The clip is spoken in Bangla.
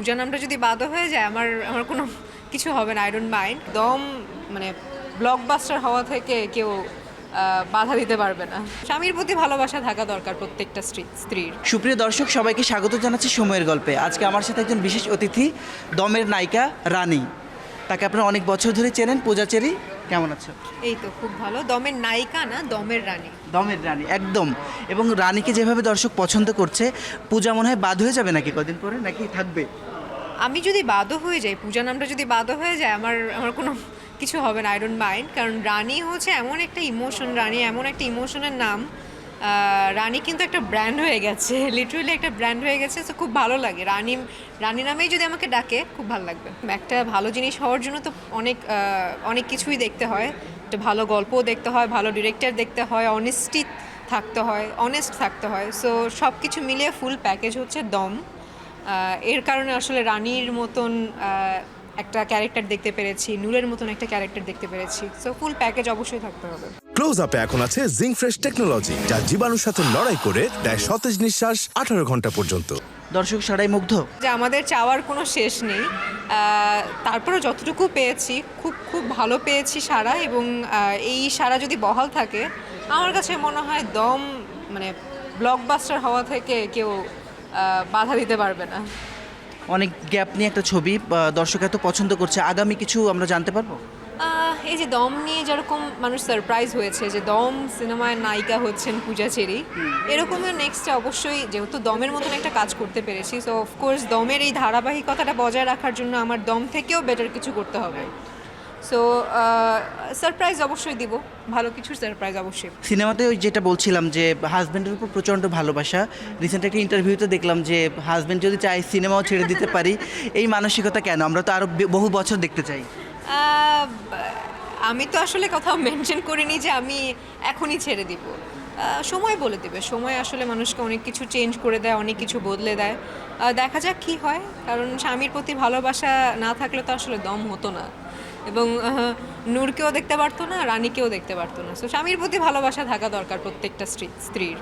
পূজা নামটা যদি বাদও হয়ে যায় আমার আমার কোনো কিছু হবে না, আই ডোন্ট মাইন্ড। দম মানে ব্লকবাস্টার হওয়া থেকে কেউ বাধা দিতে পারবে না। স্বামীর প্রতি ভালোবাসা থাকা দরকার প্রত্যেকটা স্ত্রীর। সুপ্রিয় দর্শক, সবাইকে স্বাগত জানাচ্ছি সময়ের গল্পে। আজকে আমার সাথে একজন বিশেষ অতিথি, দমের নায়িকা রানী। তাকে আপনারা অনেক বছর ধরে চেনেন। পূজা চেরি, কেমন আছো? এই তো খুব ভালো। দমের নায়িকা না, দমের রানী। দমের রানী একদম। এবং রানীকে যেভাবে দর্শক পছন্দ করছে, পূজা মনে হয় বাদ হয়ে যাবে নাকি কদিন পরে, নাকি থাকবে? আমি যদি বাদও হয়ে যাই, পূজা নামটা যদি বাদও হয়ে যায় আমার আমার কোনো কিছু হবে না, আই ডোন্ট মাইন্ড। কারণ রানী হচ্ছে এমন একটা ইমোশন, রানী এমন একটা ইমোশনের নাম। রানী কিন্তু একটা ব্র্যান্ড হয়ে গেছে, লিটারালি একটা ব্র্যান্ড হয়ে গেছে। তো খুব ভালো লাগে রানী, রানী নামেই যদি আমাকে ডাকে খুব ভালো লাগবে। একটা ভালো জিনিস হওয়ার জন্য তো অনেক কিছুই দেখতে হয়। একটা ভালো গল্পও দেখতে হয়, ভালো ডিরেক্টর দেখতে হয়, অনেস্ট থাকতে হয়। সো সব কিছু মিলিয়ে ফুল প্যাকেজ হচ্ছে দম। এর কারণে আসলে রানীর মতন একটা ক্যারেক্টার দেখতে পেরেছি, নূরের মতন একটা ক্যারেক্টার দেখতে পেরেছি। সো ফুল প্যাকেজ অবশ্যই থাকতে হবে। ক্লোজ আপে এখন আছে জিঙ্ক ফ্রেশ টেকনোলজি, যা জীবাণুর সাথে লড়াই করে দেয় সতেজ নিঃশ্বাস 18 ঘন্টা পর্যন্ত। দর্শক সবাই মুগ্ধ। যে আমাদের চাওয়ার কোনো শেষ নেই। তারপরে যতটুকু পেয়েছি খুব ভালো পেয়েছি সারা, এবং এই সারা যদি বহাল থাকে আমার কাছে মনে হয় দম মানে ব্লকবাস্টার হওয়া থেকে কেউ বাধা দিতে পারবে না। অনেক গ্যাপ নিয়ে একটা ছবি দর্শক এত পছন্দ করছে, আগামী কিছু আমরা জানতে পারবো? এই যে দম নিয়ে যেরকম মানুষ সারপ্রাইজ হয়েছে যে দম সিনেমায় নায়িকা হচ্ছেন পূজা চেরি, এরকমের নেক্সটে অবশ্যই, যেহেতু দমের মতন একটা কাজ করতে পেরেছি, সো অফকোর্স দমের এই ধারাবাহিকতাটা বজায় রাখার জন্য আমার দম থেকেও বেটার কিছু করতে হবে। সো সারপ্রাইজ অবশ্যই দিব, ভালো কিছুর সারপ্রাইজ অবশ্যই। সিনেমাতে ওই যেটা বলছিলাম যে হাজব্যান্ডের উপর প্রচণ্ড ভালোবাসা, রিসেন্ট একটা ইন্টারভিউতে দেখলাম যে হাজব্যান্ড যদি চাই সিনেমাও ছেড়ে দিতে পারি। এই মানসিকতা কেন? আমরা তো আরও বহু বছর দেখতে চাই। আমি তো আসলে কোথাও মেনশন করিনি যে আমি এখনই ছেড়ে দিব। সময় বলে দেবে, সময় আসলে মানুষকে অনেক কিছু চেঞ্জ করে দেয়, অনেক কিছু বদলে দেয়। দেখা যাক কী হয়। কারণ স্বামীর প্রতি ভালোবাসা না থাকলে তো আসলে দম হতো না, এবং নূরকেও দেখতে পারতো না, রানীকেও দেখতে পারতো না। সো স্বামীর প্রতি ভালোবাসা থাকা দরকার প্রত্যেকটা স্ত্রীর।